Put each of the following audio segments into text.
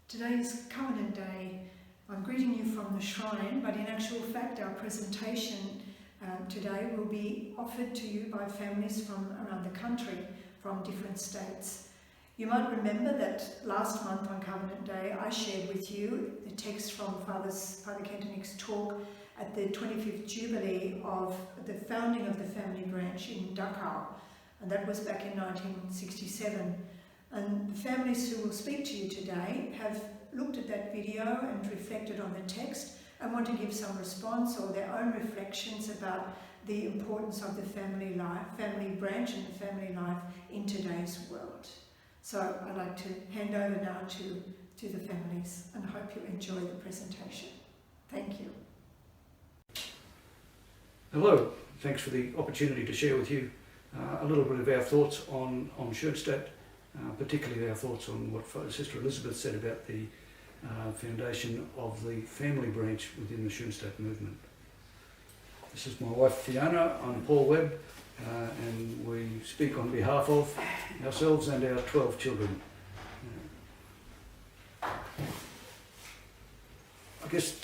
Today is Covenant Day. I'm greeting you from the shrine, but in actual fact our presentation today will be offered to you by families from around the country, from different states. You might remember that last month on Covenant Day I shared with you the text from Fr Kentenich's talk at the 25th Jubilee of the founding of the family branch in Dachau, and that was back in 1967. And the families who will speak to you today have looked at that video and reflected on the text and want to give some response or their own reflections about the importance of the family life, family branch and the family life in today's world. So I'd like to hand over now to the families and I hope you enjoy the presentation. Thank you. Hello, thanks for the opportunity to share with you a little bit of our thoughts on Shinstep, particularly our thoughts on what Sister Elizabeth said about the foundation of the family branch within the Shinstep movement. This is my wife Fiona, I'm Fr Webb, and we speak on behalf of ourselves and our 12 children. I guess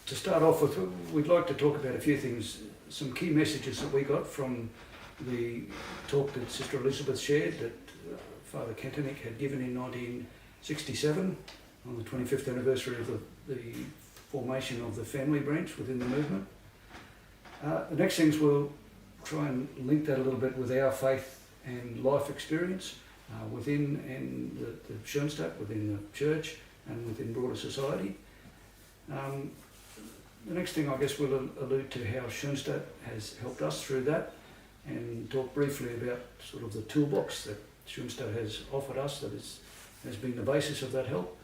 to start off with, we'd like to talk about a few things, some key messages that we got from the talk that Sister Elizabeth shared that Fr Kentenich had given in 1967 on the 25th anniversary of the formation of the family branch within the movement. The next things we'll try and link that a little bit with our faith and life experience within and the Shinstep, within the church and within broader society. The next thing I guess we'll allude to how Shinstep has helped us through that and talk briefly about sort of the toolbox that Shinstep has offered us that has been the basis of that help.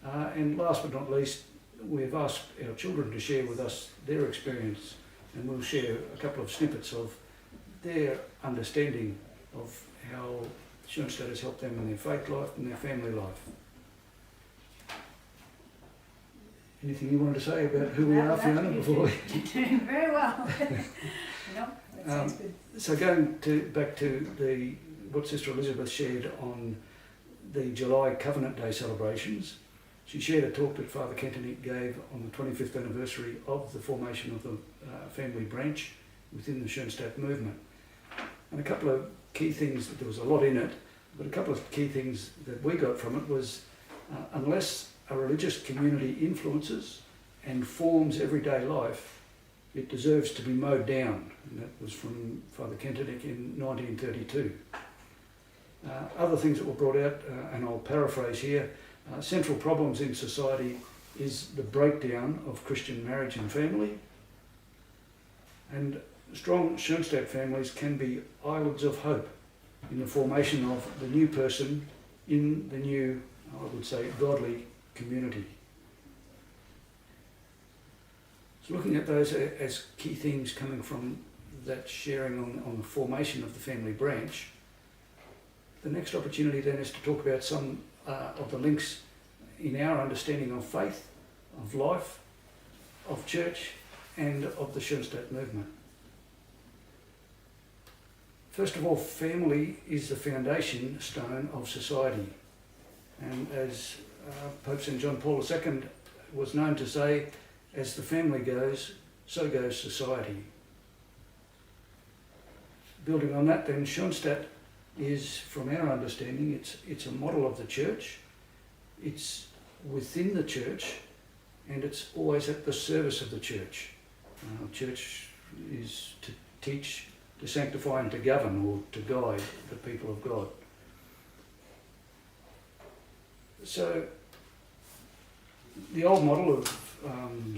And last but not least, we've asked our children to share with us their experience and we'll share a couple of snippets of their understanding of how Shinstep has helped them in their faith life and their family life. Anything you wanted to say about who we are, Fiona, before we... You're doing very well. No, that sounds good. So going back to what Sister Elizabeth shared on the July Covenant Day celebrations, she shared a talk that Fr Kentenich gave on the 25th anniversary of the formation of the family branch within the Shinstep movement. And a couple of key things, there was a lot in it, but a couple of key things that we got from it was unless a religious community influences and forms everyday life, it deserves to be mowed down. And that was from Fr Kentenich in 1932. Other things that were brought out, and I'll paraphrase here, central problems in society is the breakdown of Christian marriage and family. And strong Shinstep families can be islands of hope in the formation of the new person in the new, I would say, godly community. So looking at those as key things coming from that sharing on the formation of the family branch, the next opportunity then is to talk about some of the links in our understanding of faith, of life, of church and of the Shinstep movement. First of all, family is the foundation stone of society, and as Pope St. John Paul II was known to say, as the family goes, so goes society. Building on that then, Shinstep is, from our understanding, it's a model of the church, it's within the church, and it's always at the service of the church. Church is to teach, to sanctify and to govern, or to guide the people of God. So the old model of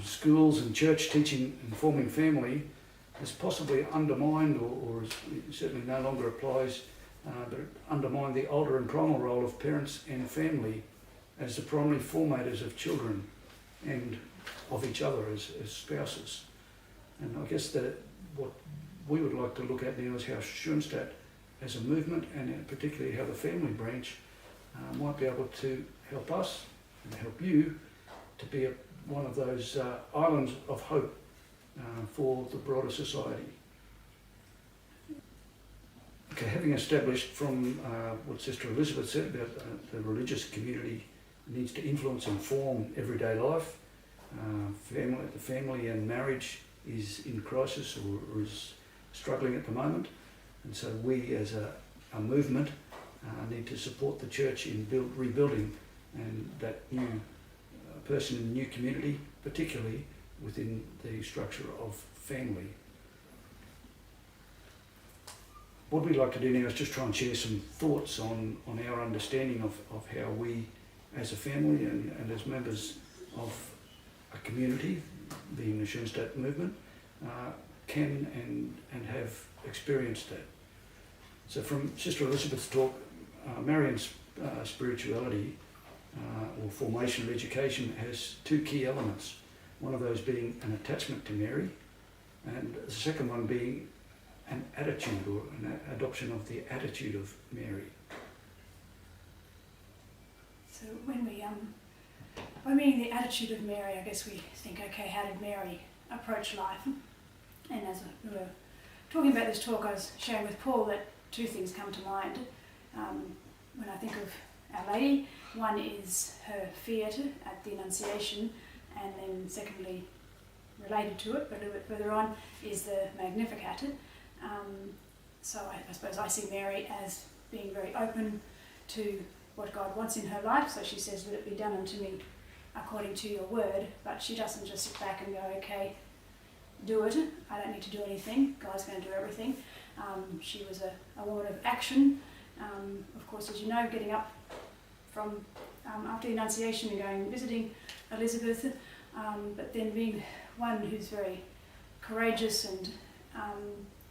schools and church teaching and forming family has possibly undermined, or certainly no longer applies, but it undermined the older and primal role of parents and family as the primary formators of children and of each other as spouses. And I guess that what we would like to look at now is how Shinstep as a movement, and particularly how the family branch might be able to help us and help you to be one of those islands of hope for the broader society. Okay, having established from what Sister Elizabeth said about the religious community needs to influence and form everyday life. The family and marriage is in crisis or is struggling at the moment, and so we as a movement need to support the church in rebuilding and that new person in the new community, particularly within the structure of family. What we'd like to do now is just try and share some thoughts on our understanding of how we as a family and as members of a community, being the Shinstep movement, can and have experienced that. So from Sister Elizabeth's talk, Marian's spirituality or formational education has two key elements. One of those being an attachment to Mary, and the second one being an attitude or an adoption of the attitude of Mary. So when we mean the attitude of Mary, I guess we think, okay, how did Mary approach life? And as we were talking about this talk, I was sharing with Paul that two things come to mind when I think of Our Lady. One is her fiat at the Annunciation, and then secondly, related to it, but a little bit further on, is the Magnificat. So I suppose I see Mary as being very open to what God wants in her life. So she says, "Let it be done unto me according to your word," but she doesn't just sit back and go, "Okay, do it, I don't need to do anything, God's going to do everything." She was a woman of action. Of course, as you know, getting up from after the Annunciation and going visiting Elizabeth, but then being one who's very courageous and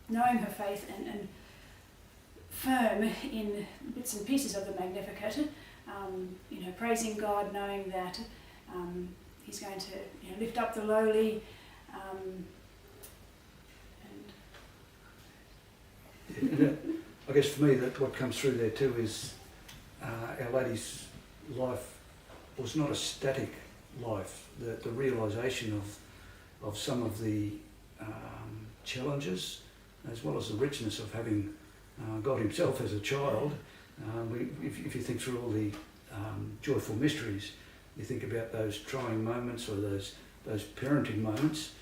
knowing her faith and firm in bits and pieces of the Magnificat, praising God, knowing that He's going to lift up the lowly. I guess for me, that what comes through there too is Our Lady's life was not a static life. The realisation of some of the challenges, as well as the richness of having God Himself as a child. If you think through all the joyful mysteries, you think about those trying moments or those parenting moments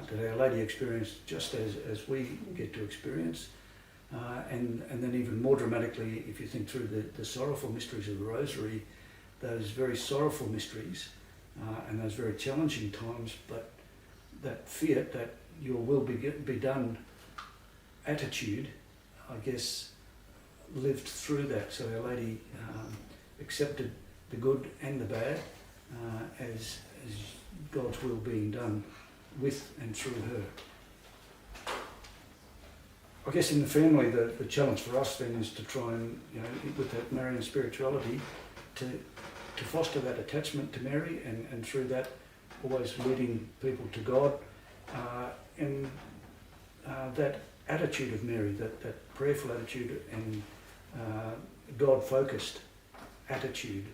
that Our Lady experienced just as we get to experience. And then even more dramatically, if you think through the sorrowful mysteries of the Rosary, those very sorrowful mysteries and those very challenging times, but that fiat, that your will be done attitude, I guess, lived through that. So Our Lady accepted the good and the bad as God's will being done with and through her. I guess in the family, the challenge for us then is to try and, with that Marian spirituality, to foster that attachment to Mary and through that always leading people to God, and that attitude of Mary, that prayerful attitude and God-focused attitude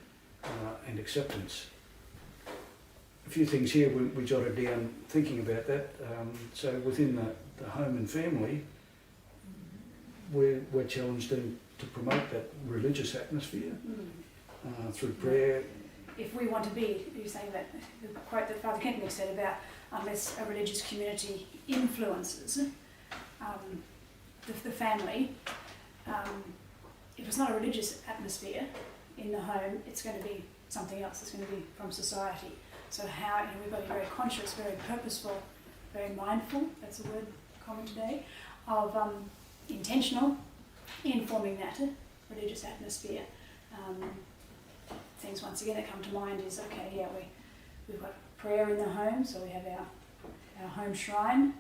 and acceptance. A few things here we jotted down thinking about that. So within the home and family, we're challenged then to promote that religious atmosphere through prayer. If we want to be, you're saying that the quote that Fr Kentenich said about unless a religious community influences the family, if it's not a religious atmosphere in the home, it's going to be something else. It's going to be from society. So how we've got to be very conscious, very purposeful, very mindful. That's a word common today, of intentional in forming that religious atmosphere. Things once again that come to mind is, okay, we've got prayer in the home, so we have our home shrine.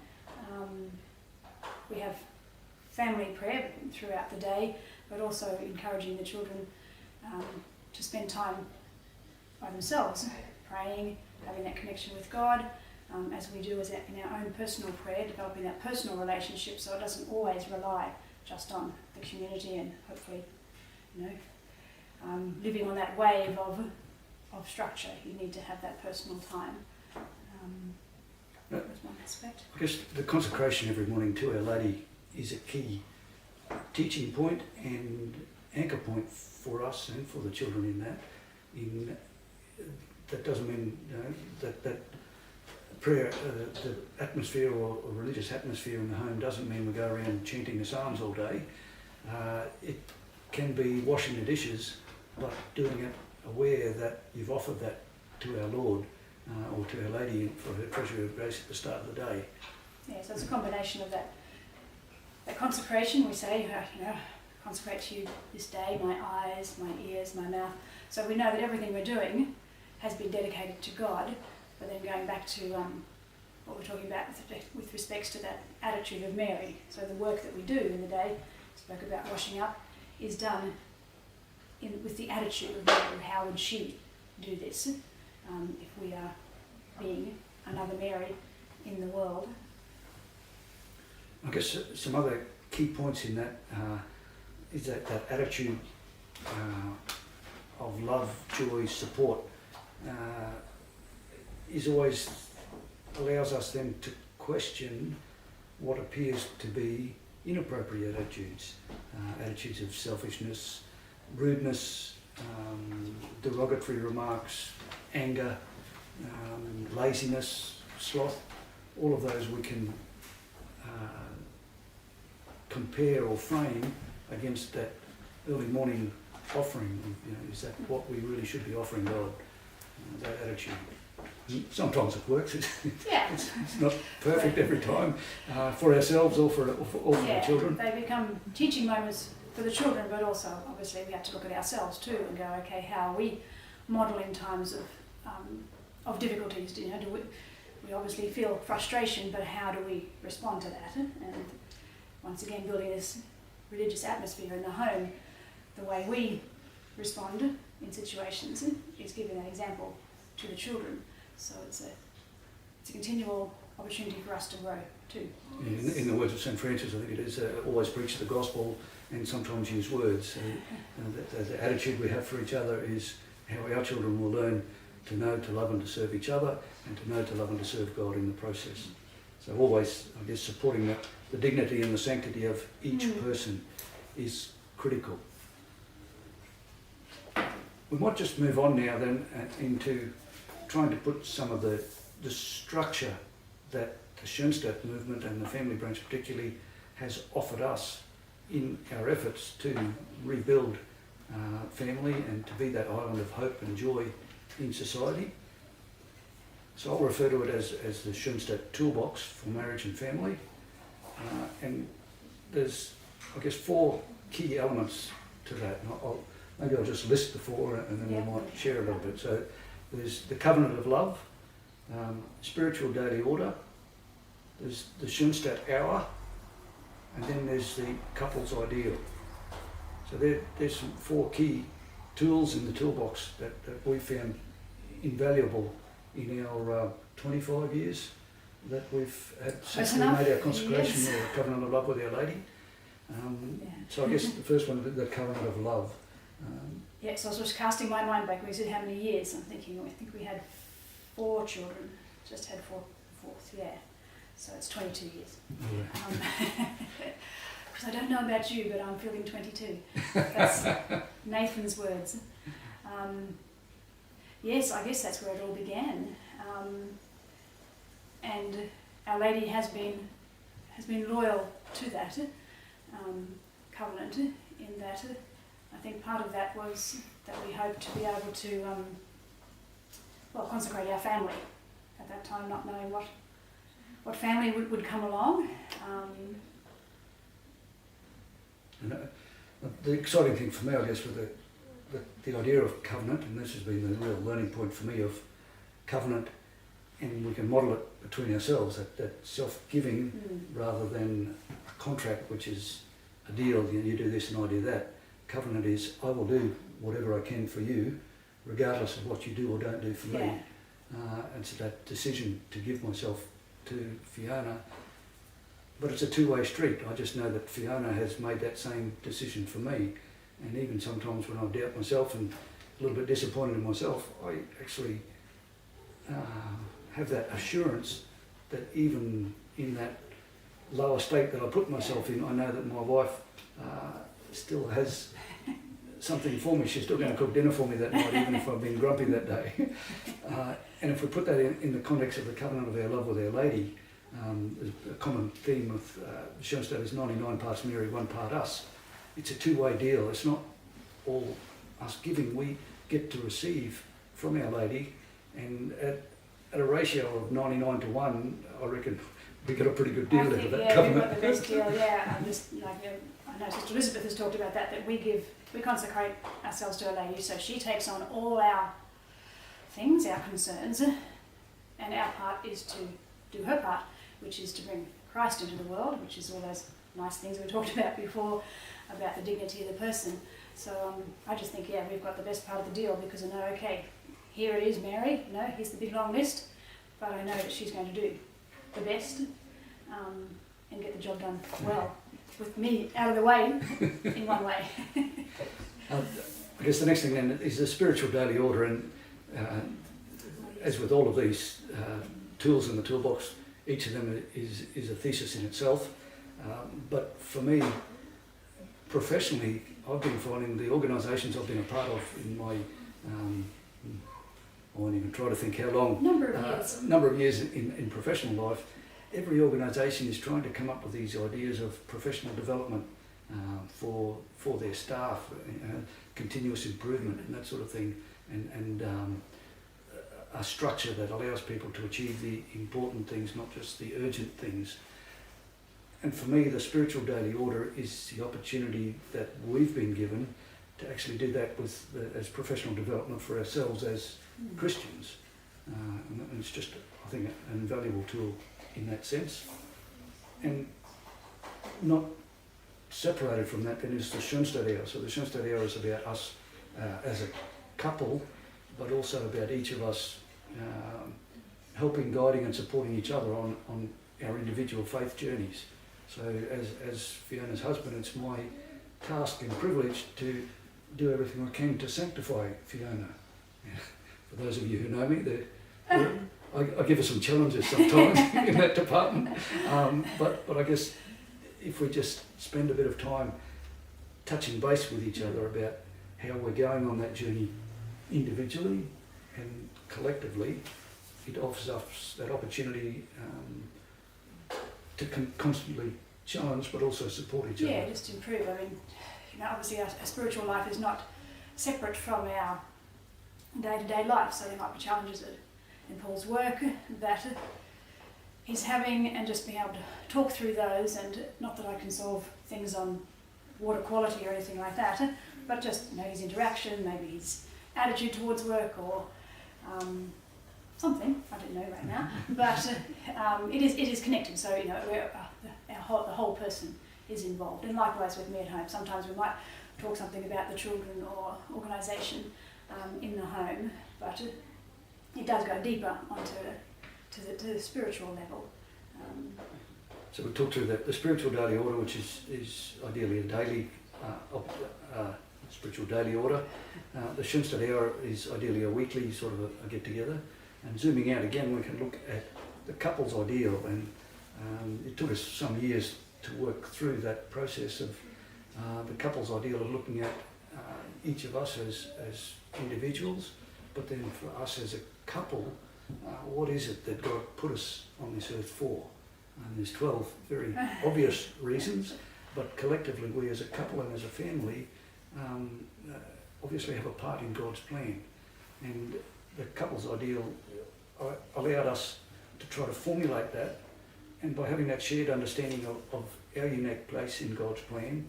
We have family prayer throughout the day, but also encouraging the children to spend time by themselves, praying, having that connection with God, as we do in our own personal prayer, developing that personal relationship, so it doesn't always rely just on the community and hopefully, living on that wave of structure. You need to have that personal time. That's one aspect. I guess the consecration every morning to Our Lady is a key teaching point and anchor point for us and for the children in that doesn't mean that prayer, the atmosphere or religious atmosphere in the home doesn't mean we go around chanting the psalms all day. It can be washing the dishes, but doing it aware that you've offered that to our Lord or to Our Lady for her treasure of grace at the start of the day. Yeah, so it's a combination of that consecration. We say, consecrate to you this day my eyes, my ears, my mouth. So we know that everything we're doing has been dedicated to God, but then going back to what we're talking about with respects to that attitude of Mary. So the work that we do in the day, spoke about washing up, is done with the attitude of Mary. How would she do this if we are being another Mary in the world? I guess some other key points in that is that attitude of love, joy, support is always allows us then to question what appears to be inappropriate attitudes, attitudes of selfishness, rudeness, derogatory remarks, anger, laziness, sloth. All of those we can compare or frame against that early morning offering. Is that what we really should be offering God? That attitude. Sometimes it works. It's not perfect every time for ourselves or for our children. They become teaching moments for the children, but also obviously we have to look at ourselves too and go, okay, how are we model in times of difficulties? Do we obviously feel frustration, but how do we respond to that? And once again, building this religious atmosphere in the home, the way we respond in situations is giving an example to the children. So it's a continual opportunity for us to grow too. Yeah, in the words of St. Francis, I think it is, always preach the gospel and sometimes use words. So, the attitude we have for each other is how our children will learn to know, to love and to serve each other, and to know, to love and to serve God in the process. So always, I guess, supporting the dignity and the sanctity of each person is critical. We might just move on now then into trying to put some of the structure that the Shinstep movement and the family branch particularly has offered us in our efforts to rebuild family and to be that island of hope and joy in society. So I'll refer to it as the Shinstep Toolbox for marriage and family. And there's, I guess, 4 key elements to that. And maybe I'll just list the 4 and then we might share a little bit. So there's the covenant of love, spiritual daily order, there's the Shinstep hour, and then there's the couple's ideal. So there's some 4 key tools in the toolbox that we found invaluable in our 25 years that we've had since we made our consecration or covenant of love with Our Lady. So I guess the first one, the covenant of love. So I was just casting my mind back when you said how many years. I'm thinking, I think we had 4 children, just had 4th, so it's 22 years. Because I don't know about you, but I'm feeling 22. That's Nathan's words. Yes, I guess that's where it all began. And Our Lady has been loyal to that covenant, in that I think part of that was that we hoped to be able to consecrate our family at that time, not knowing what family would come along. And the exciting thing for me, I guess, with the idea of covenant, and this has been the real learning point for me of covenant, and we can model it between ourselves, that self-giving rather than a contract, which is a deal, you do this and I do that. Covenant is, I will do whatever I can for you, regardless of what you do or don't do for me. And so that decision to give myself to Fiona, but it's a two-way street. I just know that Fiona has made that same decision for me, and even sometimes when I doubt myself and a little bit disappointed in myself, I actually have that assurance that even in that lower state that I put myself in, I know that my wife still has something for me. She's still going to cook dinner for me that night, even if I've been grumpy that day. And if we put that in the context of the covenant of our love with Our Lady, there's a common theme of Shinstep is 99 parts Mary, 1 part us. It's a two-way deal. It's not all us giving. We get to receive from Our Lady, and at a ratio of 99 to 1, I reckon we got a pretty good deal out of that covenant. We've got the best deal, yeah. I know Sister Elizabeth has talked about that we consecrate ourselves to Our Lady, so she takes on all our things, our concerns, and our part is to do her part, which is to bring Christ into the world, which is all those nice things we talked about before, about the dignity of the person. So I just think, we've got the best part of the deal, because I know, okay, here it is, Mary, here's the big long list, but I know that she's going to do the best and get the job done well, with me out of the way in one way. I guess the next thing then is the spiritual daily order, and as with all of these tools in the toolbox, each of them is a thesis in itself. But for me, professionally, I've been finding the organisations I've been a part of in my, I won't even try to think how long, number of years in professional life, every organisation is trying to come up with these ideas of professional development for their staff, continuous improvement and that sort of thing, and a structure that allows people to achieve the important things, not just the urgent things. And for me, the spiritual daily order is the opportunity that we've been given to actually do that as professional development for ourselves as Christians. And it's just, I think, an invaluable tool in that sense. And not separated from that then is the Shinstep hour. So the Shinstep hour is about us as a couple, but also about each of us helping, guiding and supporting each other on our individual faith journeys. So as Fiona's husband, it's my task and privilege to do everything I can to sanctify Fiona. For those of you who know me, I give her some challenges sometimes in that department. But I guess if we just spend a bit of time touching base with each other about how we're going on that journey individually and collectively, it offers us that opportunity to constantly challenge but also support each other. Yeah, just improve. I mean, obviously our spiritual life is not separate from our day-to-day life, so there might be challenges in Paul's work that he's having, and just being able to talk through those, and not that I can solve things on water quality or anything like that, but just his interaction, maybe his attitude towards work, or something, I don't know right now, but it is connected, so the whole person is involved. And likewise with me at home, sometimes we might talk something about the children or organisation in the home, but it does go deeper onto the spiritual level. So we talked through the spiritual daily order, which is ideally a daily spiritual daily order. The Shinstep hour is ideally a weekly sort of a get-together. And zooming out again, we can look at the couple's ideal, and it took us some years to work through that process of the couple's ideal of looking at each of us as individuals, but then for us as a couple, what is it that God put us on this earth for? And there's 12 very obvious reasons, but collectively we as a couple and as a family obviously have a part in God's plan. And the couple's ideal allowed us to try to formulate that, and by having that shared understanding of our unique place in God's plan,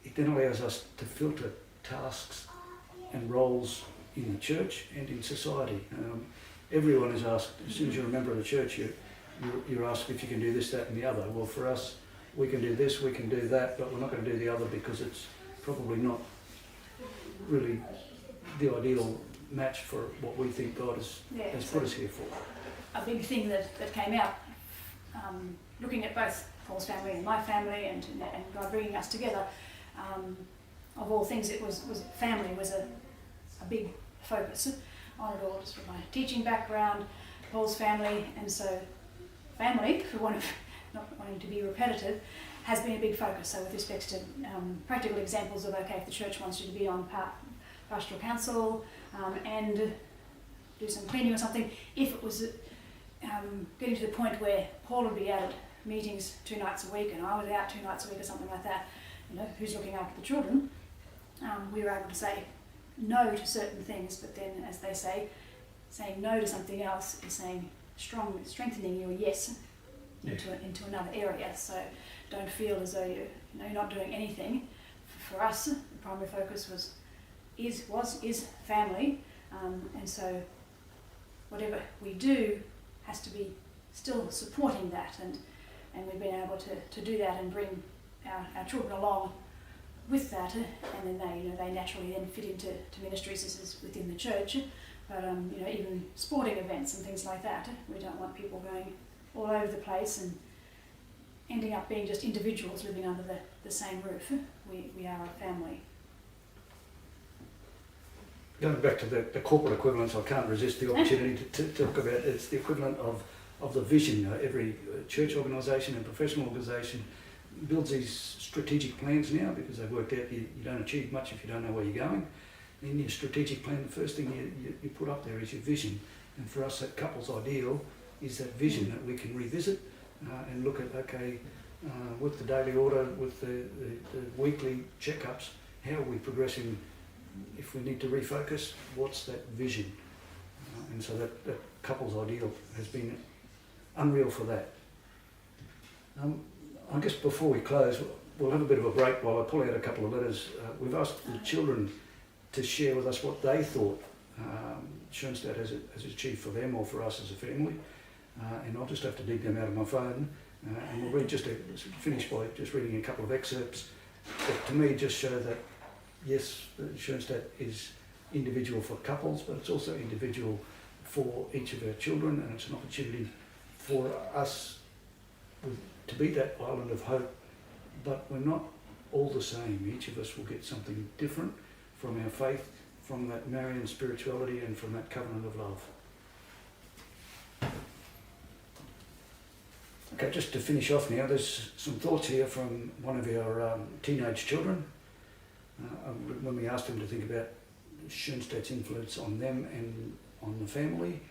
it then allows us to filter tasks and roles in the church and in society. Everyone is asked, as soon as you're a member of the church, you're asked if you can do this, that and the other. Well, for us, we can do this, we can do that, but we're not going to do the other because it's probably not really the ideal match for what we think God has put us here for. A big thing that came out, looking at both Paul's family and my family, and God bringing us together, of all things, it was family was a big focus on it all, just from my teaching background, Paul's family, and so family, for one of not wanting to be repetitive, has been a big focus. So with respect to practical examples of, okay, if the church wants you to be on pastoral council and do some cleaning or something, if it was getting to the point where Paul would be out at meetings 2 nights a week and I was out 2 nights a week or something like that, who's looking after the children, we were able to say no to certain things, but then, as they say, saying no to something else is saying strengthening your yes into another area. So don't feel as though you're not doing anything. For us, the primary focus is family, and so whatever we do has to be still supporting that, and we've been able to do that and bring our children along with that, and then they naturally then fit into ministries. This is within the church, but even sporting events and things like that. We don't want people going all over the place and ending up being just individuals living under the same roof. We are a family. Going back to the corporate equivalence, I can't resist the opportunity to talk about it's the equivalent of the vision. Every church organisation and professional organisation builds these strategic plans now because they've worked out you don't achieve much if you don't know where you're going. In your strategic plan, the first thing you put up there is your vision. And for us, that couple's ideal is that vision that we can revisit and look at, okay, with the daily order, with the weekly checkups, how are we progressing? If we need to refocus, what's that vision? And so that couple's ideal has been unreal for that. I guess before we close, we'll have a bit of a break while I pull out a couple of letters. We've asked the children to share with us what they thought Shinstep has achieved for them or for us as a family. And I'll just have to dig them out of my phone. And we'll read finish by just reading a couple of excerpts that to me just show that yes, Shinstep is individual for couples, but it's also individual for each of our children, and it's an opportunity for us to be that island of hope, but we're not all the same. Each of us will get something different from our faith, from that Marian spirituality, and from that covenant of love. Okay, just to finish off now, there's some thoughts here from one of our teenage children. When we asked them to think about Shinstep's influence on them and on the family,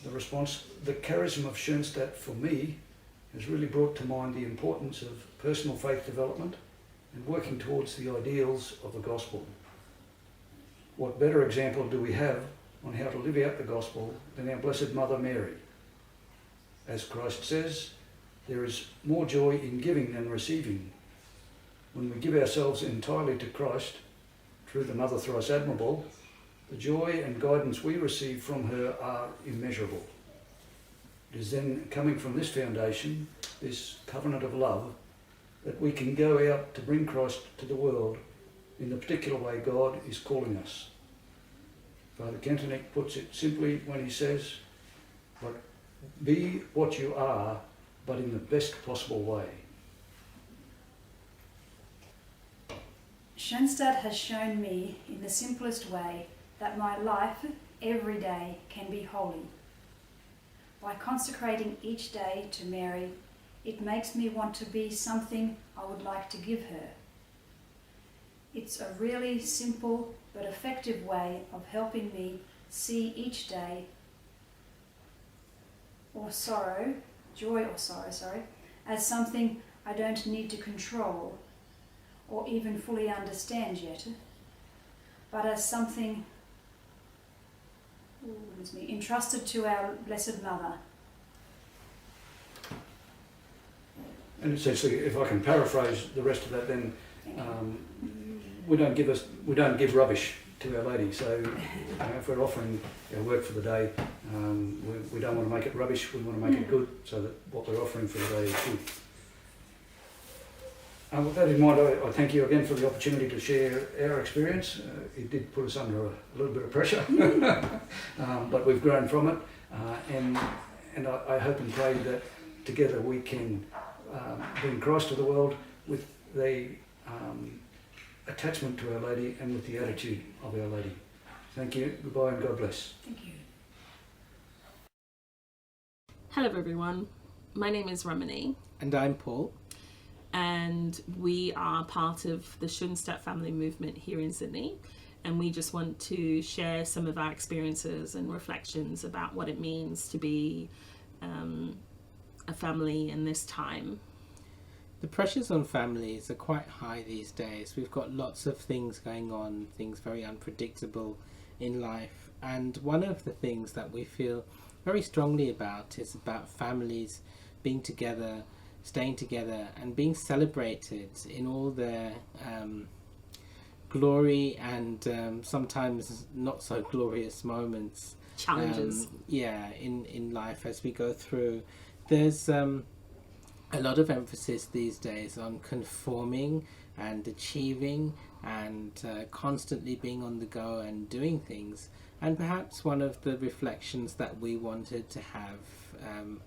the response, the charism of Shinstep for me has really brought to mind the importance of personal faith development and working towards the ideals of the gospel. What better example do we have on how to live out the gospel than our Blessed Mother Mary? As Christ says, there is more joy in giving than receiving. When we give ourselves entirely to Christ, through the Mother Thrice Admirable, the joy and guidance we receive from her are immeasurable. It is then coming from this foundation, this covenant of love, that we can go out to bring Christ to the world in the particular way God is calling us. Fr Kentenich puts it simply when he says, be what you are, but in the best possible way. Shinstep has shown me in the simplest way that my life every day can be holy. By consecrating each day to Mary, it makes me want to be something I would like to give her. It's a really simple but effective way of helping me see each day joy or sorrow, as something I don't need to control or even fully understand yet, but as something entrusted to our Blessed Mother. And essentially, if I can paraphrase the rest of that, then we don't give rubbish to Our Lady. So if we're offering our work for the day, we don't want to make it rubbish. We want to make it good, so that what we're offering for the day is good. With that in mind, I thank you again for the opportunity to share our experience. It did put us under a little bit of pressure, but we've grown from it, and I hope and pray that together we can bring Christ to the world with the attachment to Our Lady and with the attitude of Our Lady. Thank you, goodbye, and God bless. Thank you. Hello everyone, my name is Ramani. And I'm Paul. and we are part of the Shinstep family movement here in Sydney, and we just want to share some of our experiences and reflections about what it means to be a family in this time. The pressures on families are quite high these days. We've got lots of things going on, things very unpredictable in life, and one of the things that we feel very strongly about is about families being together, staying together, and being celebrated in all their glory and sometimes not so glorious moments. Challenges. In life as we go through. There's a lot of emphasis these days on conforming and achieving and constantly being on the go and doing things. And perhaps one of the reflections that we wanted to have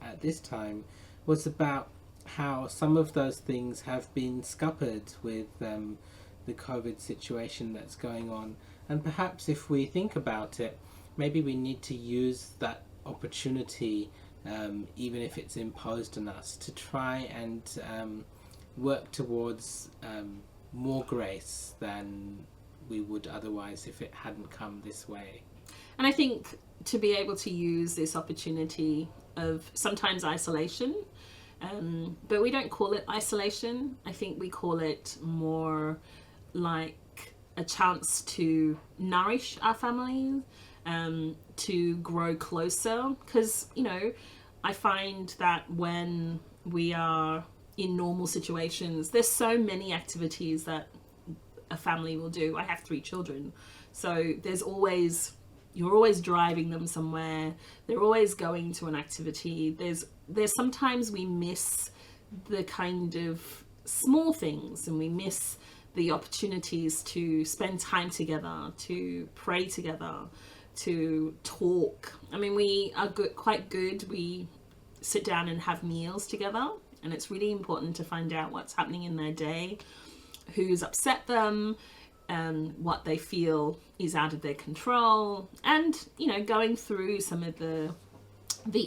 at this time was about how some of those things have been scuppered with the COVID situation that's going on. And perhaps if we think about it, maybe we need to use that opportunity, even if it's imposed on us, to try and work towards more grace than we would otherwise if it hadn't come this way. And I think to be able to use this opportunity of sometimes isolation, but we don't call it isolation. I think we call it more like a chance to nourish our family, to grow closer. Because, you know, I find that when we are in normal situations, there's so many activities that a family will do. I have 3 children, so you're always driving them somewhere. They're always going to an activity. There's sometimes we miss the kind of small things, and we miss the opportunities to spend time together, to pray together, to talk. I mean, we are quite good. We sit down and have meals together, and it's really important to find out what's happening in their day, who's upset them, what they feel is out of their control, and, you know, going through some of the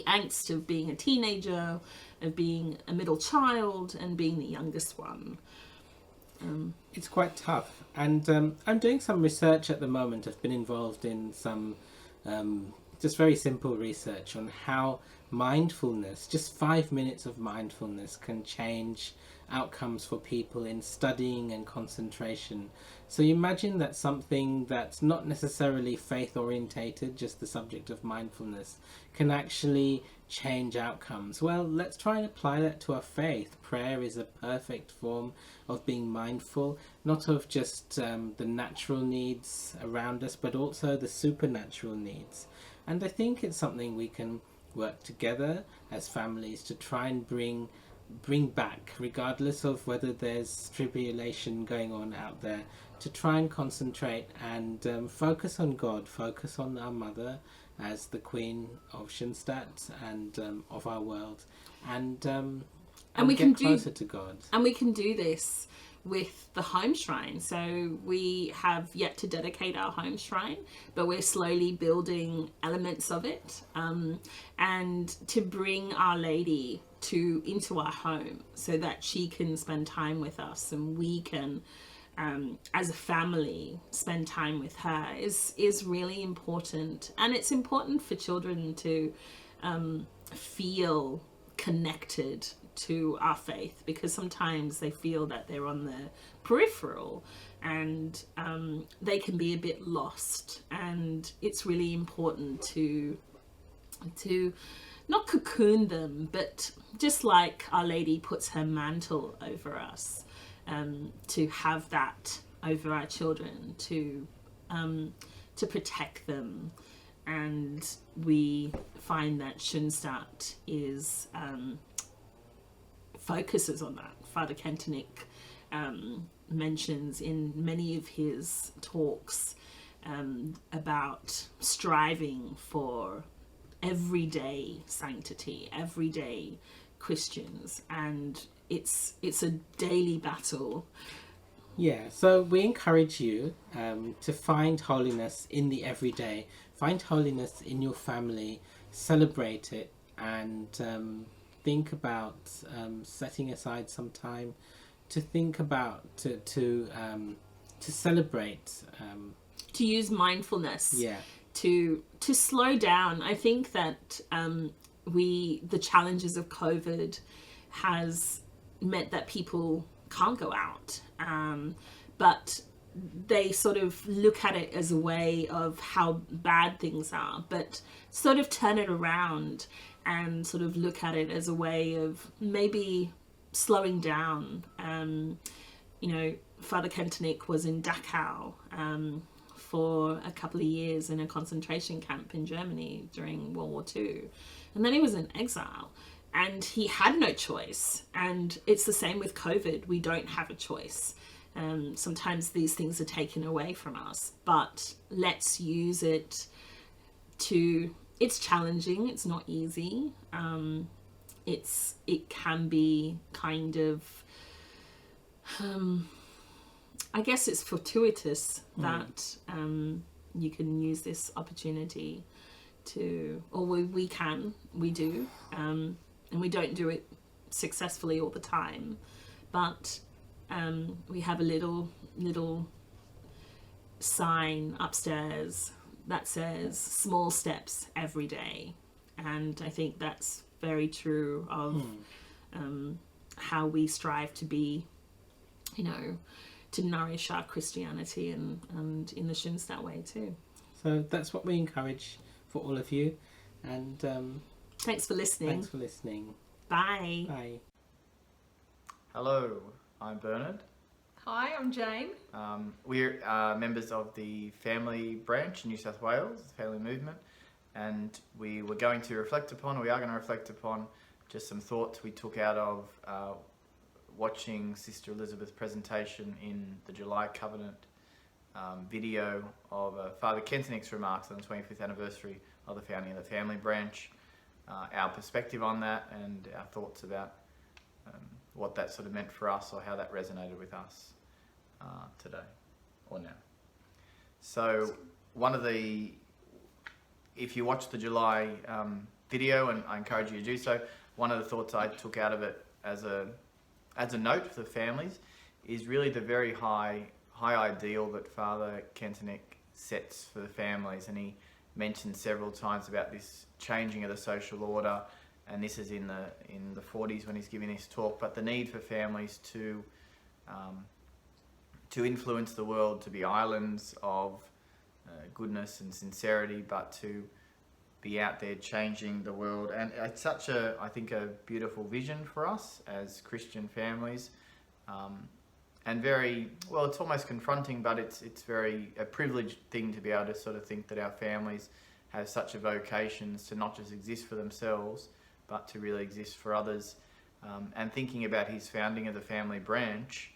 angst of being a teenager, of being a middle child, and being the youngest one. It's quite tough, and I'm doing some research at the moment. I've been involved in some just very simple research on how mindfulness, just 5 minutes of mindfulness, can change outcomes for people in studying and concentration. So you imagine that something that's not necessarily faith orientated, just the subject of mindfulness, can actually change outcomes. Well, let's try and apply that to our faith. Prayer is a perfect form of being mindful, not of just the natural needs around us, but also the supernatural needs. And I think it's something we can work together as families to try and bring back, regardless of whether there's tribulation going on out there, to try and concentrate and focus on God, focus on our mother as the Queen of Shinstep and of our world, and we get closer to God. And we can do this with the home shrine. So we have yet to dedicate our home shrine, but we're slowly building elements of it, and to bring Our Lady into our home so that she can spend time with us, and we can as a family spend time with her is really important. And it's important for children to feel connected to our faith, because sometimes they feel that they're on the peripheral, and they can be a bit lost. And it's really important to not cocoon them, but just like Our Lady puts her mantle over us, to have that over our children, to protect them. And we find that Shinstep is focuses on that. Fr Kentenich mentions in many of his talks about striving for everyday sanctity, everyday Christians, and it's a daily battle. Yeah, so we encourage you to find holiness in the everyday, find holiness in your family, celebrate it, and think about setting aside some time think about, to celebrate. To use mindfulness. Yeah. To slow down. I think that the challenges of COVID has meant that people can't go out, but they sort of look at it as a way of how bad things are, but sort of turn it around and sort of look at it as a way of maybe slowing down. Father Kentenich was in Dachau for a couple of years in a concentration camp in Germany during World War II. And then he was in exile and he had no choice. And it's the same with COVID. We don't have a choice. Sometimes these things are taken away from us, but let's use it it's challenging. It's not easy. It can be kind of, I guess it's fortuitous that you can use this opportunity we do, and we don't do it successfully all the time, but we have a little sign upstairs that says small steps every day, and I think that's very true of how we strive to be, to nourish our Christianity and in the Shinstep way too. So that's what we encourage for all of you, and thanks for listening. Bye. Bye. Hello, I'm Bernard. Hi, I'm Jane. We're members of the family branch in New South Wales, the family movement, and we are going to reflect upon just some thoughts we took out of watching Sister Elizabeth's presentation in the July Covenant video of Father Kentenich's remarks on the 25th anniversary of the founding of the family branch, our perspective on that and our thoughts about what that sort of meant for us or how that resonated with us today or now. So if you watch the July video, and I encourage you to do so, one of the thoughts I took out of it as a note for the families is really the very high ideal that Father Kentenich sets for the families, and he mentioned several times about this changing of the social order, and this is in the 40s when he's giving this talk, but the need for families to influence the world, to be islands of goodness and sincerity, but to be out there changing the world. And it's such I think a beautiful vision for us as Christian families, and it's almost confronting, but it's very a privileged thing to be able to sort of think that our families have such a vocation to not just exist for themselves, but to really exist for others. And thinking about his founding of the family branch,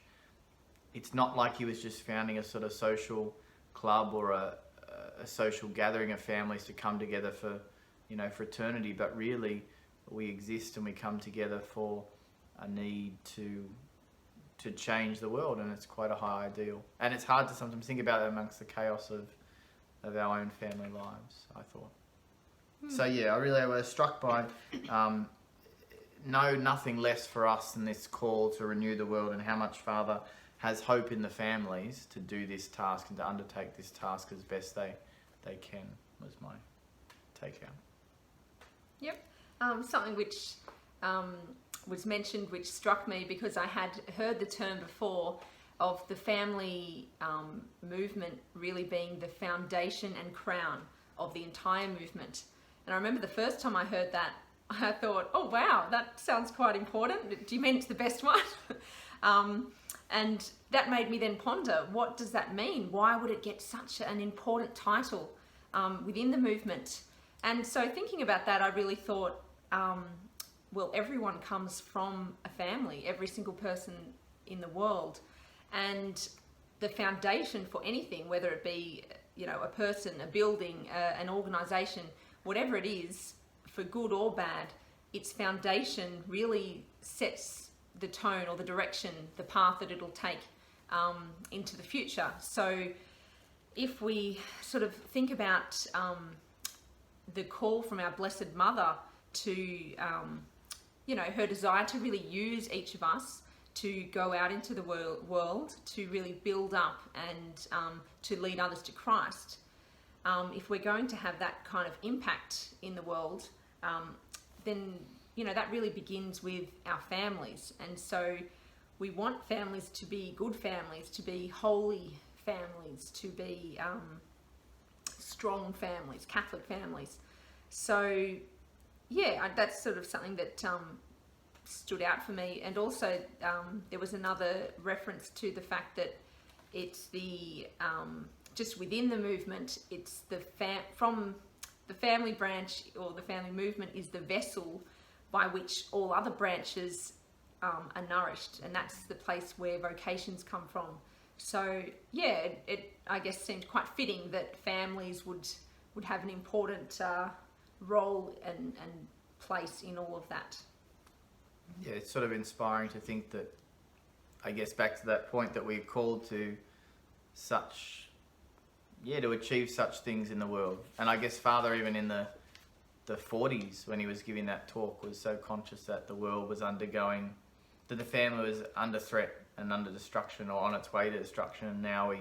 it's not like he was just founding a sort of social club or a social gathering of families to come together for, fraternity, but really we exist and we come together for a need to change the world, and it's quite a high ideal. And it's hard to sometimes think about it amongst the chaos of our own family lives, I thought. So yeah, I was struck by nothing less for us than this call to renew the world, and how much Father has hope in the families to do this task and to undertake this task as best they can, was my take out. Yep. Something which was mentioned, which struck me because I had heard the term before of the family movement really being the foundation and crown of the entire movement. And I remember the first time I heard that, I thought, oh wow, that sounds quite important. Do you mean it's the best one? And that made me then ponder, what does that mean? Why would it get such an important title within the movement? And so thinking about that, I really thought, well, everyone comes from a family, every single person in the world. And the foundation for anything, whether it be, a person, a building, an organisation, whatever it is, for good or bad, its foundation really sets the tone or the direction, the path that it'll take into the future. So if we sort of think about the call from our Blessed Mother to, her desire to really use each of us to go out into the world to really build up and to lead others to Christ. If we're going to have that kind of impact in the world, then that really begins with our families. And so we want families to be good families, to be holy families, to be strong families, Catholic families. So yeah, that's sort of something that stood out for me. And also there was another reference to the fact that it's the just within the movement, it's from the family branch, or the family movement is the vessel by which all other branches are nourished, and that's the place where vocations come from. So yeah, it I guess seemed quite fitting that families would have an important role and place in all of that. Yeah, it's sort of inspiring to think that, I guess back to that point, that we're called to to achieve such things in the world. And I guess Father, even in the 40s, when he was giving that talk, was so conscious that the world was undergoing, that the family was under threat and under destruction, or on its way to destruction. And now we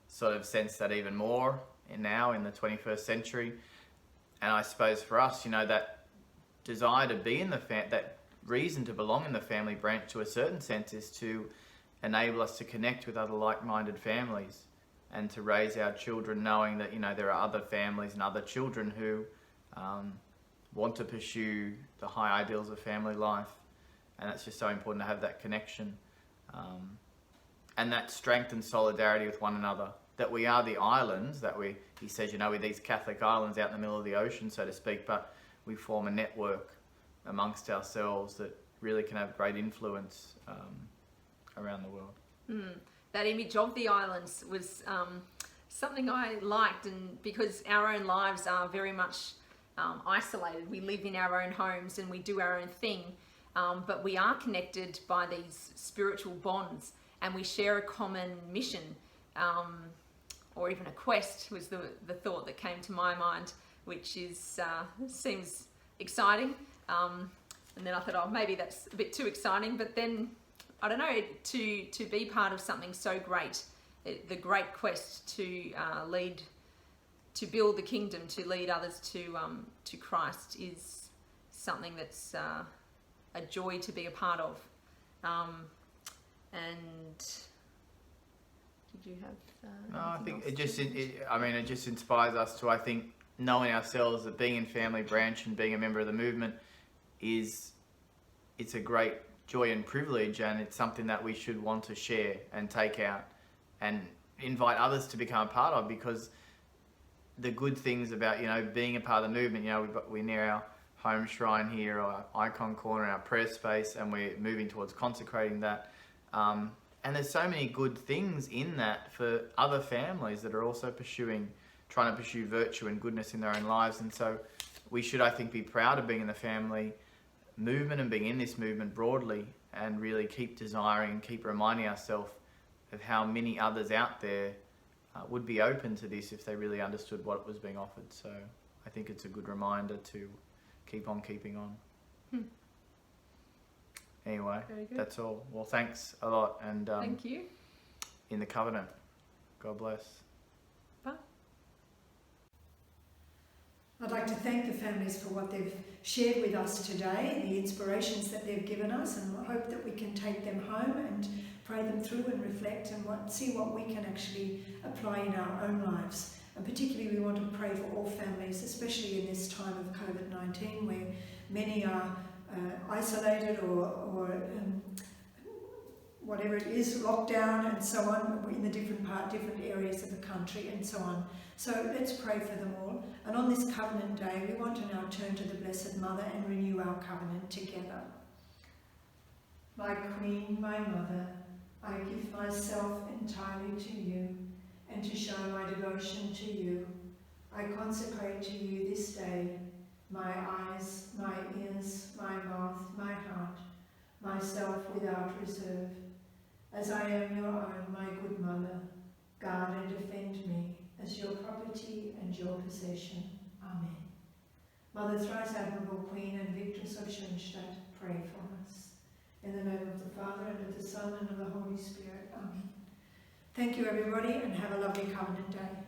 sort of sense that even more now in the 21st century. And I suppose for us, that desire to be in that reason to belong in the family branch, to a certain sense, is to enable us to connect with other like-minded families, and to raise our children knowing that there are other families and other children who want to pursue the high ideals of family life. And it's just so important to have that connection and that strength and solidarity with one another, that we are the islands, he says, we're these Catholic islands out in the middle of the ocean, so to speak, but we form a network amongst ourselves that really can have great influence around the world. That image of the islands was something I liked, and because our own lives are very much isolated. We live in our own homes and we do our own thing, but we are connected by these spiritual bonds, and we share a common mission, or even a quest was the thought that came to my mind, which is seems exciting. And then I thought, maybe that's a bit too exciting, but then I don't know, to be part of something so great, the great quest to lead, to build the kingdom, to lead others to Christ, is something that's a joy to be a part of. And did you have? No, I think it just inspires us to, I think, knowing ourselves that being in family branch and being a member of the movement it's a great joy and privilege, and it's something that we should want to share and take out and invite others to become a part of, because the good things about being a part of the movement, we're near our home shrine here, our icon corner, our prayer space, and we're moving towards consecrating that, and there's so many good things in that for other families that are also trying to pursue virtue and goodness in their own lives. And so we should, I think, be proud of being in the family movement and being in this movement broadly, and really keep desiring, keep reminding ourselves of how many others out there would be open to this if they really understood what was being offered. So I think it's a good reminder to keep on keeping on. Anyway, that's all. Well, thanks a lot, and thank you. In the covenant. God bless. Bye. I'd like to thank the families for what they've shared with us today, the inspirations that they've given us, and I hope that we can take them home and pray them through and reflect and see what we can actually apply in our own lives. And particularly we want to pray for all families, especially in this time of COVID-19, where many are isolated or whatever it is, lockdown and so on, in the different areas of the country and so on. So let's pray for them all. And on this covenant day, we want to now turn to the Blessed Mother and renew our covenant together. My Queen, my Mother, I give myself entirely to you, and to show my devotion to you, I consecrate to you this day my eyes, my ears, my mouth, my heart, myself without reserve. As I am your own, my good Mother, guard and defend me as your property and your possession. Amen. Mother, thrice admirable Queen and Victress of Shinstep, pray for us. In the name of the Father, and of the Son, and of the Holy Spirit. Amen. Thank you, everybody, and have a lovely Covenant Day.